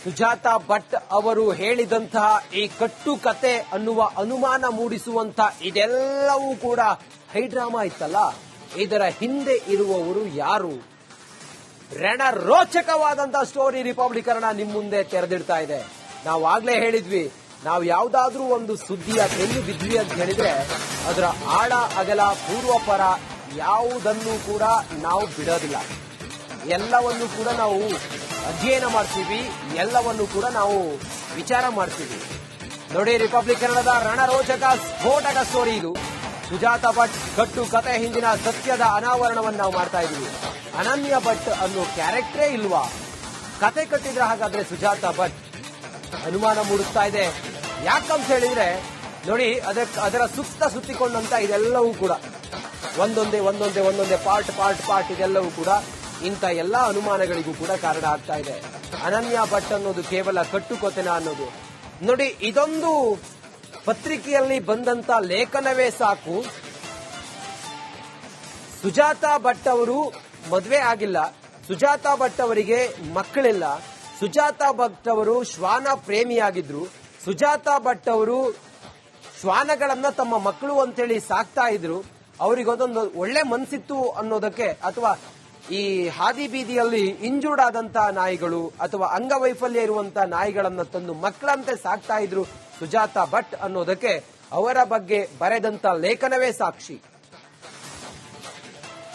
ಸುಜಾತಾ ಭಟ್ ಅವರು ಹೇಳಿದಂತಹ ಈ ಕಟ್ಟು ಕತೆ ಅನ್ನುವ ಅನುಮಾನ ಮೂಡಿಸುವಂತ ಇದೆಲ್ಲವೂ ಕೂಡ ಹೈಡ್ರಾಮಾ ಇತ್ತಲ್ಲ, ಇದರ ಹಿಂದೆ ಇರುವವರು ಯಾರು? ರಣರೋಚಕವಾದಂತಹ ಸ್ಟೋರಿ ರಿಪಬ್ಲಿಕ್ ಕನ್ನಡ ನಿಮ್ ಮುಂದೆ ತೆರೆದಿಡ್ತಾ ಇದೆ. ನಾವು ಆಗ್ಲೇ ಹೇಳಿದ್ವಿ, ನಾವು ಯಾವ್ದಾದ್ರೂ ಒಂದು ಸುದ್ದಿಯ ಬೆನ್ನು ಬಿದ್ವಿ ಅಂತ ಹೇಳಿದ್ರೆ ಅದರ ಆಳ ಅಗಲ ಪೂರ್ವಪರ ಯಾವುದನ್ನು ಕೂಡ ನಾವು ಬಿಡೋದಿಲ್ಲ. ಎಲ್ಲವನ್ನು ಕೂಡ ನಾವು ಅಧ್ಯಯನ ಮಾಡ್ತೀವಿ, ಎಲ್ಲವನ್ನು ಕೂಡ ನಾವು ವಿಚಾರ ಮಾಡ್ತೀವಿ. ನೋಡಿ, ರಿಪಬ್ಲಿಕ್ ಕನ್ನಡದ ರಣರೋಚಕ ಸ್ಫೋಟಕ ಸ್ಟೋರಿ ಇದು. ಸುಜಾತಾ ಭಟ್ ಕಟ್ಟು ಕತೆ ಹಿಂದಿನ ಸತ್ಯದ ಅನಾವರಣವನ್ನು ನಾವು ಮಾಡ್ತಾ ಇದೀವಿ. ಅನನ್ಯ ಭಟ್ ಅನ್ನೋ ಕ್ಯಾರೆಕ್ಟರೇ ಇಲ್ವಾ? ಕತೆ ಕಟ್ಟಿದ್ರೆ ಹಾಗಾದ್ರೆ ಸುಜಾತಾ ಭಟ್ ಅನುಮಾನ ಮೂಡಿಸ್ತಾ ಇದೆ. ಯಾಕಂತ ಹೇಳಿದ್ರೆ ನೋಡಿ, ಅದರ ಸುತ್ತಿಕೊಂಡಂತ ಇದೆಲ್ಲವೂ ಕೂಡ ಒಂದೊಂದೇ ಪಾರ್ಟ್ ಇದೆಲ್ಲವೂ ಕೂಡ ಇಂಥ ಎಲ್ಲಾ ಅನುಮಾನಗಳಿಗೂ ಕೂಡ ಕಾರಣ ಆಗ್ತಾ ಇದೆ. ಅನನ್ಯ ಭಟ್ ಅನ್ನೋದು ಕೇವಲ ಕಟ್ಟುಕೊತೆನ ಅನ್ನೋದು ನೋಡಿ, ಇದೊಂದು ಪತ್ರಿಕೆಯಲ್ಲಿ ಬಂದಂತ ಲೇಖನವೇ ಸಾಕು. ಸುಜಾತಾ ಭಟ್ ಅವರು ಮದುವೆ ಆಗಿಲ್ಲ, ಸುಜಾತಾ ಭಟ್ ಅವರಿಗೆ ಮಕ್ಕಳಿಲ್ಲ, ಸುಜಾತಾ ಭಟ್ ಅವರು ಶ್ವಾನ ಪ್ರೇಮಿಯಾಗಿದ್ರು, ಸುಜಾತಾ ಭಟ್ ಅವರು ಶ್ವಾನಗಳನ್ನ ತಮ್ಮ ಮಕ್ಕಳು ಅಂತೇಳಿ ಸಾಕ್ತಾ ಇದ್ರು. ಅವರಿಗೊಂದೊಂದು ಒಳ್ಳೆ ಮನಸ್ಸಿತ್ತು ಅನ್ನೋದಕ್ಕೆ, ಅಥವಾ ಈ ಹಾದಿ ಬೀದಿಯಲ್ಲಿ ಇಂಜೂರ್ಡ್ ಆದಂತಹ ನಾಯಿಗಳು ಅಥವಾ ಅಂಗವೈಫಲ್ಯ ಇರುವಂತಹ ನಾಯಿಗಳನ್ನ ತಂದು ಮಕ್ಕಳಂತೆ ಸಾಕ್ತಾ ಇದ್ರು ಸುಜಾತಾ ಭಟ್ ಅನ್ನೋದಕ್ಕೆ ಅವರ ಬಗ್ಗೆ ಬರೆದಂತ ಲೇಖನವೇ ಸಾಕ್ಷಿ.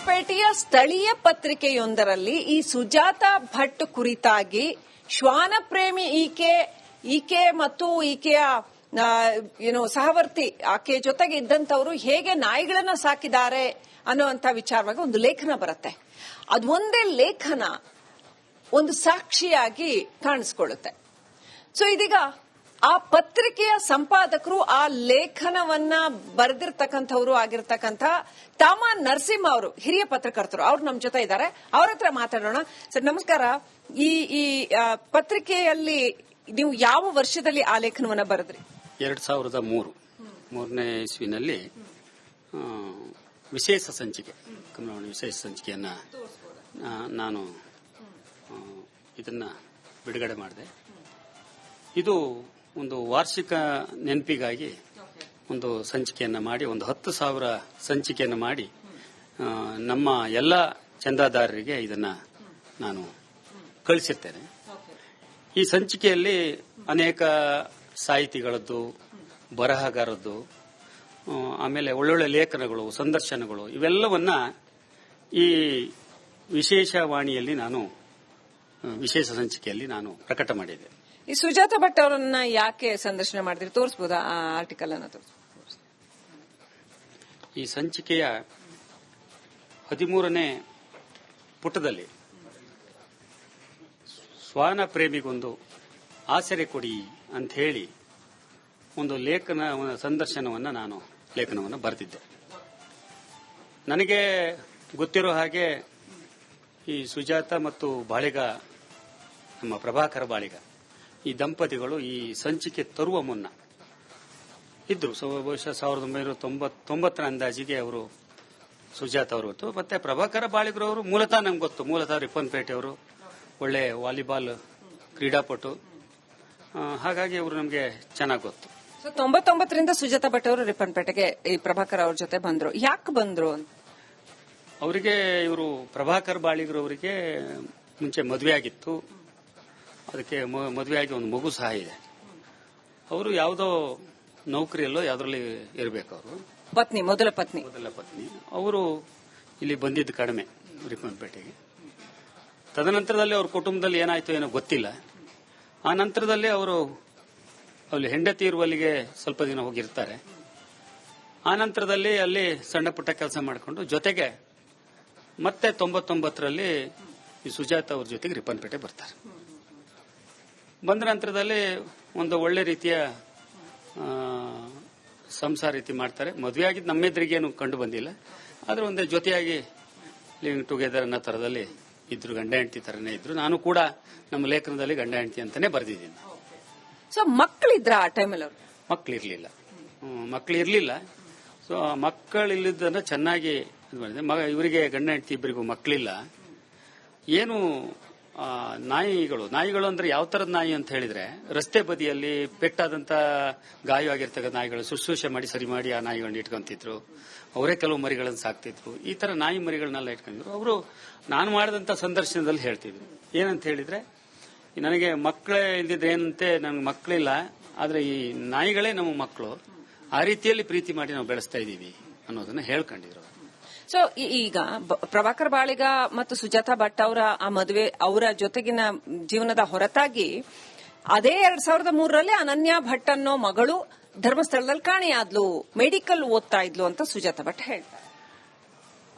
ಪೇಟೆಯ ಸ್ಥಳೀಯ ಪತ್ರಿಕೆಯೊಂದರಲ್ಲಿ ಈ ಸುಜಾತಾ ಭಟ್ ಕುರಿತಾಗಿ ಶ್ವಾನ ಪ್ರೇಮಿ ಈಕೆ ಮತ್ತು ಈಕೆಯ ಸಹವರ್ತಿ ಆಕೆ ಜೊತೆಗೆ ಇದ್ದಂತವರು ಹೇಗೆ ನಾಯಿಗಳನ್ನ ಸಾಕಿದ್ದಾರೆ ಅನ್ನುವಂತ ವಿಚಾರವಾಗಿ ಒಂದು ಲೇಖನ ಬರುತ್ತೆ. ಅದು ಒಂದೇ ಲೇಖನ ಒಂದು ಸಾಕ್ಷಿಯಾಗಿ ಕಾಣಿಸ್ಕೊಳ್ಳುತ್ತೆ. ಸೊ ಇದೀಗ ಆ ಪತ್ರಿಕೆಯ ಸಂಪಾದಕರು, ಆ ಲೇಖನವನ್ನ ಬರೆದಿರ್ತಕ್ಕಂಥವ್ರು ಆಗಿರ್ತಕ್ಕಂಥ ತಾಮ ನರಸಿಂಹ ಅವರು, ಹಿರಿಯ ಪತ್ರಕರ್ತರು, ಅವ್ರು ನಮ್ಮ ಜೊತೆ ಇದ್ದಾರೆ. ಅವ್ರ ಹತ್ರ ಮಾತಾಡೋಣ. ಸರ್ ನಮಸ್ಕಾರ. ಈ ಪತ್ರಿಕೆಯಲ್ಲಿ ನೀವು ಯಾವ ವರ್ಷದಲ್ಲಿ ಆ ಲೇಖನವನ್ನ ಬರೆದ್ರಿ? 2003ನೇ ಇಸ್ವಿನಲ್ಲಿ ವಿಶೇಷ ಸಂಚಿಕೆ, ಕಮಲವಾಣಿ ವಿಶೇಷ ಸಂಚಿಕೆಯನ್ನ ನಾನು ಇದನ್ನ ಬಿಡುಗಡೆ ಮಾಡಿದೆ. ಇದು ಒಂದು ವಾರ್ಷಿಕ ನೆನಪಿಗಾಗಿ ಒಂದು ಸಂಚಿಕೆಯನ್ನ ಮಾಡಿ, ಒಂದು 10,000 ಸಂಚಿಕೆಯನ್ನು ಮಾಡಿ ನಮ್ಮ ಎಲ್ಲ ಚಂದಾದಾರರಿಗೆ ಇದನ್ನ ನಾನು ಕಳಿಸಿರ್ತೇನೆ. ಈ ಸಂಚಿಕೆಯಲ್ಲಿ ಅನೇಕ ಸಾಹಿತಿಗಳದ್ದು, ಬರಹಗಾರದ್ದು, ಆಮೇಲೆ ಒಳ್ಳೊಳ್ಳೆ ಲೇಖನಗಳು, ಸಂದರ್ಶನಗಳು, ಇವೆಲ್ಲವನ್ನ ಈ ವಿಶೇಷವಾಣಿಯಲ್ಲಿ ನಾನು ವಿಶೇಷ ಸಂಚಿಕೆಯಲ್ಲಿ ನಾನು ಪ್ರಕಟ ಮಾಡಿದೆ. ಈ ಸುಜಾತಾ ಭಟ್ ಅವರನ್ನ ಯಾಕೆ ಸಂದರ್ಶನ ಮಾಡಿದ್ರಿ? ತೋರಿಸಬಹುದಾ ಆ ಆರ್ಟಿಕಲ್ ಅನ್ನ? ಈ ಸಂಚಿಕೆಯ 13ನೇ ಪುಟದಲ್ಲಿ ಶ್ವಾನ ಪ್ರೇಮಿಗೊಂದು ಆಸರೆ ಕೊಡಿ ಅಂತ ಹೇಳಿ ಒಂದು ಲೇಖನವನ್ನು ಬರೆದಿದ್ದೆ. ನನಗೆ ಗೊತ್ತಿರೋ ಹಾಗೆ ಈ ಸುಜಾತ ಮತ್ತು ಬಾಳಿಗ, ನಮ್ಮ ಪ್ರಭಾಕರ ಬಾಳಿಗ, ಈ ದಂಪತಿಗಳು ಈ ಸಂಚಿಕೆ ತರುವ ಮುನ್ನ ಇದ್ರು. ಬಹುಶಃ 1990 ಅಂದಾಜಿಗೆ ಅವರು ಸುಜಾತ ಅವರು ಗೊತ್ತು. ಮತ್ತೆ ಪ್ರಭಾಕರ ಬಾಳಿಗರವರು ಮೂಲತಃ ನಮ್ಗೆ ಗೊತ್ತು. ಮೂಲತಃ ರಿಪ್ಪನ್ಪೇಟೆ ಅವರು, ಒಳ್ಳೆ ವಾಲಿಬಾಲ್ ಕ್ರೀಡಾಪಟು. ಹಾಗಾಗಿ ಅವರು ನಮಗೆ ಚೆನ್ನಾಗಿ ಗೊತ್ತು. 99ರಿಂದ ಸುಜಾತಾ ಭಟ್ ಅವರು ರಿಪ್ಪನ್ಪೇಟೆಗೆ ಈ ಪ್ರಭಾಕರ್ ಅವ್ರ ಜೊತೆ ಬಂದ್ರು. ಯಾಕೆ ಬಂದ್ರು? ಅವರಿಗೆ ಇವರು ಪ್ರಭಾಕರ್ ಬಾಳಿಗರವರಿಗೆ ಮುಂಚೆ ಮದುವೆ ಆಗಿತ್ತು. ಅದಕ್ಕೆ ಮದುವೆಯಾಗಿ ಒಂದು ಮಗು ಸಹ ಇದೆ. ಅವರು ಯಾವುದೋ ನೌಕರಿಯಲ್ಲೋ ಯಾವ್ದ್ರಲ್ಲಿ ಇರಬೇಕು. ಅವರು ಮೊದಲ ಪತ್ನಿ ಅವರು ಇಲ್ಲಿ ಬಂದಿದ್ದು ಕಡಿಮೆ ರಿಪ್ಪನ್ಪೇಟೆಗೆ. ತದನಂತರದಲ್ಲಿ ಅವ್ರ ಕುಟುಂಬದಲ್ಲಿ ಏನಾಯ್ತು ಏನೋ ಗೊತ್ತಿಲ್ಲ. ಆ ನಂತರದಲ್ಲಿ ಅವರು ಅಲ್ಲಿ ಹೆಂಡತಿ ಇರುವಲ್ಲಿಗೆ ಸ್ವಲ್ಪ ದಿನ ಹೋಗಿರ್ತಾರೆ. ಆ ನಂತರದಲ್ಲಿ ಅಲ್ಲಿ ಸಣ್ಣ ಪುಟ್ಟ ಕೆಲಸ ಮಾಡಿಕೊಂಡು ಜೊತೆಗೆ ಮತ್ತೆ 99ರಲ್ಲಿ ಈ ಸುಜಾತ ಅವ್ರ ಜೊತೆಗೆ ರಿಪ್ಪನ್ಪೇಟೆ ಬರ್ತಾರೆ. ಬಂದ ನಂತರದಲ್ಲಿ ಒಂದು ಒಳ್ಳೆ ರೀತಿಯ ಸಂಸಾರ ರೀತಿ ಮಾಡ್ತಾರೆ. ಮದುವೆ ಆಗಿದ್ದು ನಮ್ಮೆದ್ರಿಗೇನು ಕಂಡು ಬಂದಿಲ್ಲ. ಆದ್ರೆ ಒಂದೇ ಜೊತೆಯಾಗಿ ಲಿವಿಂಗ್ ಟುಗೆದರ್ ಅನ್ನೋ ತರದಲ್ಲಿ ಇದ್ರು, ಗಂಡ ಹೆಂಡತಿ ತರನೇ ಇದ್ರು. ನಾನು ಕೂಡ ನಮ್ಮ ಲೇಖನದಲ್ಲಿ ಗಂಡ ಹೆಂಡತಿ ಅಂತಾನೆ ಬರೆದಿದ್ದೀನಿ. ಸೊ ಮಕ್ಕಳಿದ್ರ ಆ ಟೈಮಲ್ಲಿ? ಮಕ್ಕಳಿರ್ಲಿಲ್ಲ. ಸೊ ಮಕ್ಕಳಿಲ್ಲದನ್ನ ಚೆನ್ನಾಗಿ ಇವರಿಗೆ ಗಂಡ ಹೆಂಡತಿ ಇಬ್ಬರಿಗೂ ಮಕ್ಕಳಿಲ್ಲ. ಏನು ನಾಯಿಗಳು ಅಂದ್ರೆ ಯಾವ ತರದ ನಾಯಿ ಅಂತ ಹೇಳಿದ್ರೆ, ರಸ್ತೆ ಬದಿಯಲ್ಲಿ ಪೆಟ್ಟಾದಂತ ಗಾಯವಾಗಿರ್ತಕ್ಕಂಥ ನಾಯಿಗಳು ಶುಶ್ರೂಷೆ ಮಾಡಿ ಸರಿ ಮಾಡಿ ಆ ನಾಯಿಗಳನ್ನ ಇಟ್ಕೊಂತಿದ್ರು. ಅವರೇ ಕೆಲವು ಮರಿಗಳನ್ನು ಸಾಕ್ತಿದ್ರು. ಈ ತರ ನಾಯಿ ಮರಿಗಳನ್ನೆಲ್ಲ ಇಟ್ಕೊಂಡಿದ್ರು. ಅವರು ನಾನು ಮಾಡಿದಂತ ಸಂದರ್ಶನದಲ್ಲಿ ಹೇಳ್ತಿದ್ರು ಏನಂತ ಹೇಳಿದ್ರೆ, ನನಗೆ ಮಕ್ಕಳೇ ಇಲ್ದಿದ್ರೆ ಏನಂತೆ, ನನಗೆ ಮಕ್ಕಳಿಲ್ಲ, ಆದ್ರೆ ಈ ನಾಯಿಗಳೇ ನಮ್ಮ ಮಕ್ಕಳು, ಆ ರೀತಿಯಲ್ಲಿ ಪ್ರೀತಿ ಮಾಡಿ ನಾವು ಬೆಳೆಸ್ತಾ ಇದೀವಿ ಅನ್ನೋದನ್ನ ಹೇಳ್ಕೊಂಡಿದ್ರು. ಸೊ ಈಗ ಪ್ರಭಾಕರ್ ಬಾಳಿಗ ಮತ್ತು ಸುಜಾತಾ ಭಟ್ ಅವರ ಆ ಮದುವೆ, ಅವರ ಜೊತೆಗಿನ ಜೀವನದ ಹೊರತಾಗಿ ಅದೇ 2003ರಲ್ಲಿ ಅನನ್ಯ ಭಟ್ ಅನ್ನೋ ಮಗಳು ಧರ್ಮಸ್ಥಳದಲ್ಲಿ ಕಾಣೆಯಾದ್ಲು, ಮೆಡಿಕಲ್ ಓದ್ತಾ ಇದ್ಲು ಅಂತ ಸುಜಾತಾ ಭಟ್ ಹೇಳ್ತಾರೆ.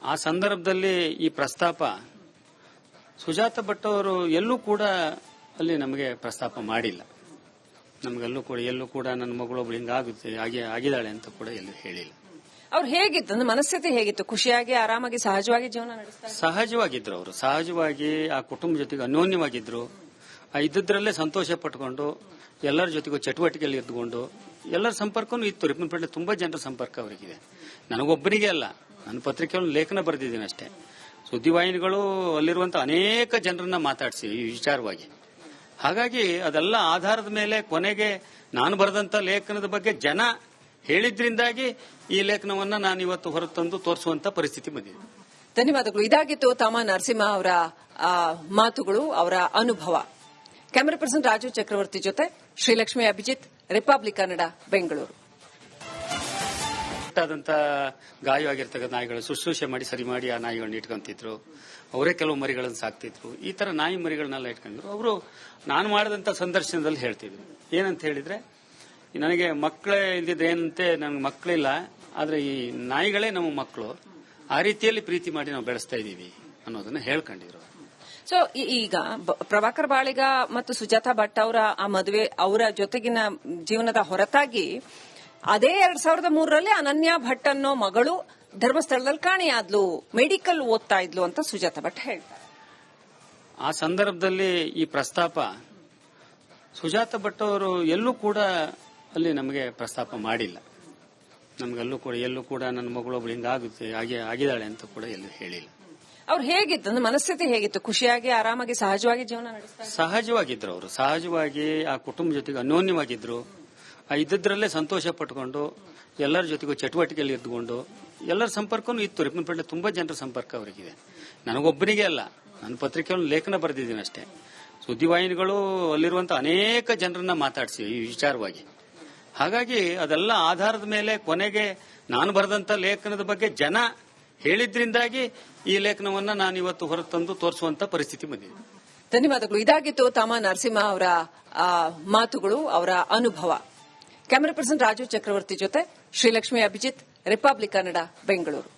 ಆ ಸಂದರ್ಭದಲ್ಲಿ ಈ ಪ್ರಸ್ತಾಪ ಸುಜಾತಾ ಭಟ್ ಅವರು ಎಲ್ಲೂ ಕೂಡ ಅಲ್ಲಿ ನಮಗೆ ಪ್ರಸ್ತಾಪ ಮಾಡಿಲ್ಲ. ಎಲ್ಲೂ ಕೂಡ ನನ್ನ ಮಗಳೊಬ್ಳು ಹಿಂಗಾಗುತ್ತೆ ಆಗಿದ್ದಾಳೆ ಅಂತ ಕೂಡ ಎಲ್ಲೂ ಹೇಳಿಲ್ಲ. ಅವ್ರು ಹೇಗಿತ್ತು ಅಂದ್ರೆ ಮನಸ್ಥಿತಿ ಹೇಗಿತ್ತು? ಖುಷಿಯಾಗಿ ಆರಾಮಾಗಿ ಸಹಜವಾಗಿ ಜೀವನ ನಡೆಸ್ತಾರೆ? ಸಹಜವಾಗಿದ್ರು ಅವರು. ಸಹಜವಾಗಿ ಆ ಕುಟುಂಬ ಜೊತೆಗೆ ಅನ್ಯೋನ್ಯವಾಗಿದ್ರು. ಇದ್ದದ್ರಲ್ಲೇ ಸಂತೋಷ ಪಟ್ಕೊಂಡು ಎಲ್ಲರ ಜೊತೆಗೂ ಚಟುವಟಿಕೆಯಲ್ಲಿ ಇದ್ದುಕೊಂಡು ಎಲ್ಲರ ಸಂಪರ್ಕನೂ ಇತ್ತು. ರಿಪ್ಪನ್ಪೇಟೆ ತುಂಬಾ ಜನರ ಸಂಪರ್ಕ ಅವರಿಗಿದೆ. ನನಗೊಬ್ಬನಿಗೆ ಅಲ್ಲ, ನನ್ನ ಪತ್ರಿಕೆಯಲ್ಲಿ ಲೇಖನ ಬರೆದಿದ್ದೀನಿ ಅಷ್ಟೇ. ಸುದ್ದಿವಾಹಿನಿಗಳು ಅಲ್ಲಿರುವಂತಹ ಅನೇಕ ಜನರನ್ನ ಮಾತಾಡಿಸಿ ಈ ವಿಚಾರವಾಗಿ. ಹಾಗಾಗಿ ಅದೆಲ್ಲ ಆಧಾರದ ಮೇಲೆ ಕೊನೆಗೆ ನಾನು ಬರೆದಂತ ಲೇಖನದ ಬಗ್ಗೆ ಜನ ಹೇಳಿದ್ರಿಂದಾಗಿ ಈ ಲೇಖನವನ್ನ ನಾನು ಇವತ್ತು ಹೊರತಂದು ತೋರಿಸುವಂತ ಪರಿಸ್ಥಿತಿ ಬಂದಿದೆ. ಧನ್ಯವಾದಗಳು. ಇದಾಗಿತ್ತು ತಮ್ಮ ನರಸಿಂಹ ಅವರ ಮಾತುಗಳು, ಅವರ ಅನುಭವ. ಕ್ಯಾಮರಾ ಪರ್ಸನ್ ರಾಜು ಚಕ್ರವರ್ತಿ ಜೊತೆ ಶ್ರೀಲಕ್ಷ್ಮಿ ಅಭಿಜಿತ್, ರಿಪಬ್ಲಿಕ್ ಕನ್ನಡ, ಬೆಂಗಳೂರು. ಗಾಯವಾಗಿರ್ತಕ್ಕಂಥ ನಾಯಿಗಳು ಶುಶ್ರೂಷೆ ಮಾಡಿ ಸರಿ ಮಾಡಿ ಆ ನಾಯಿಗಳನ್ನ ಇಟ್ಕೊಂತಿದ್ರು. ಅವರೇ ಕೆಲವು ಮರಿಗಳನ್ನು ಸಾಕ್ತಿದ್ರು. ಈ ತರ ನಾಯಿ ಮರಿಗಳನ್ನೆಲ್ಲ ಇಟ್ಕೊಂಡಿದ್ರು. ಅವರು ನಾನು ಮಾಡಿದಂತ ಸಂದರ್ಶನದಲ್ಲಿ ಹೇಳ್ತಿದ್ರು ಏನಂತ ಹೇಳಿದ್ರೆ, ನನಗೆ ಮಕ್ಕಳೇ ಇಲ್ದಿದ್ರೆ ಏನಂತೆ, ನನಗೆ ಮಕ್ಕಳಿಲ್ಲ, ಆದ್ರೆ ಈ ನಾಯಿಗಳೇ ನಮ್ಮ ಮಕ್ಕಳು, ಆ ರೀತಿಯಲ್ಲಿ ಪ್ರೀತಿ ಮಾಡಿ ನಾವು ಬೆಳೆಸ್ತಾ ಇದೀವಿ ಅನ್ನೋದನ್ನ ಹೇಳ್ಕೊಂಡಿದ್ರು. ಸೊ ಈಗ ಪ್ರಭಾಕರ್ ಬಾಳಿಗ ಮತ್ತು ಸುಜಾತಾ ಭಟ್ ಅವರ ಆ ಮದುವೆ, ಅವರ ಜೊತೆಗಿನ ಜೀವನದ ಹೊರತಾಗಿ ಅದೇ 2003ರಲ್ಲಿ ಅನನ್ಯ ಭಟ್ ಅನ್ನೋ ಮಗಳು ಧರ್ಮಸ್ಥಳದಲ್ಲಿ ಕಾಣೆಯಾದ್ಲು, ಮೆಡಿಕಲ್ ಓದ್ತಾ ಇದ್ಲು ಅಂತ ಸುಜಾತಾ ಭಟ್ ಹೇಳ್ತಾರೆ. ಆ ಸಂದರ್ಭದಲ್ಲಿ ಈ ಪ್ರಸ್ತಾಪ ಸುಜಾತಾ ಭಟ್ ಅವರು ಎಲ್ಲೂ ಕೂಡ ಅಲ್ಲಿ ನಮಗೆ ಪ್ರಸ್ತಾಪ ಮಾಡಿಲ್ಲ. ಎಲ್ಲೂ ಕೂಡ ನನ್ನ ಮಗಳೊಬ್ಳು ಹಿಂಗಾಗುತ್ತೆ ಆಗಿದ್ದಾಳೆ ಅಂತ ಕೂಡ ಎಲ್ಲೂ ಹೇಳಿಲ್ಲ. ಅವ್ರು ಹೇಗಿತ್ತು ಅಂದ್ರೆ ಮನಸ್ಥಿತಿ ಹೇಗಿತ್ತು? ಖುಷಿಯಾಗಿ ಆರಾಮಾಗಿ ಸಹಜವಾಗಿ ಜೀವನ ನಡೆಸ್ತಾರೆ? ಸಹಜವಾಗಿದ್ರು ಅವರು. ಸಹಜವಾಗಿ ಆ ಕುಟುಂಬ ಜೊತೆಗೆ ಅನ್ಯೋನ್ಯವಾಗಿದ್ರು. ಇದ್ದದ್ರಲ್ಲೇ ಸಂತೋಷ ಪಟ್ಕೊಂಡು ಎಲ್ಲರ ಜೊತೆಗೂ ಚಟುವಟಿಕೆಯಲ್ಲಿ ಇದ್ದುಕೊಂಡು ಎಲ್ಲರ ಸಂಪರ್ಕನೂ ಇತ್ತು. ರಿಪ್ಪನ್ಪೇಟೆ ತುಂಬಾ ಜನರ ಸಂಪರ್ಕ ಅವರಿಗಿದೆ. ನನಗೊಬ್ಬನಿಗೆ ಅಲ್ಲ, ನನ್ನ ಪತ್ರಿಕೆಯಲ್ಲಿ ಲೇಖನ ಬರೆದಿದ್ದೀನಿ ಅಷ್ಟೇ. ಸುದ್ದಿವಾಹಿನಿಗಳು ಅಲ್ಲಿರುವಂತಹ ಅನೇಕ ಜನರನ್ನ ಮಾತಾಡಿಸಿ ಈ ವಿಚಾರವಾಗಿ. ಹಾಗಾಗಿ ಅದೆಲ್ಲ ಆಧಾರದ ಮೇಲೆ ಕೊನೆಗೆ ನಾನು ಬರೆದಂತ ಲೇಖನದ ಬಗ್ಗೆ ಜನ ಹೇಳಿದ್ರಿಂದಾಗಿ ಈ ಲೇಖನವನ್ನ ನಾನು ಇವತ್ತು ಹೊರತಂದು ತೋರಿಸುವಂತ ಪರಿಸ್ಥಿತಿ ಬಂದಿದೆ. ಧನ್ಯವಾದಗಳು. ಇದಾಗಿತ್ತು ತಮ್ಮ ನರಸಿಂಹ ಅವರ ಮಾತುಗಳು, ಅವರ ಅನುಭವ. ಕ್ಯಾಮರಾ ಪರ್ಸನ್ ರಾಜು ಚಕ್ರವರ್ತಿ ಜೊತೆ ಶ್ರೀಲಕ್ಷ್ಮಿ ಅಭಿಜಿತ್, ರಿಪಬ್ಲಿಕ್ ಕನ್ನಡ, ಬೆಂಗಳೂರು.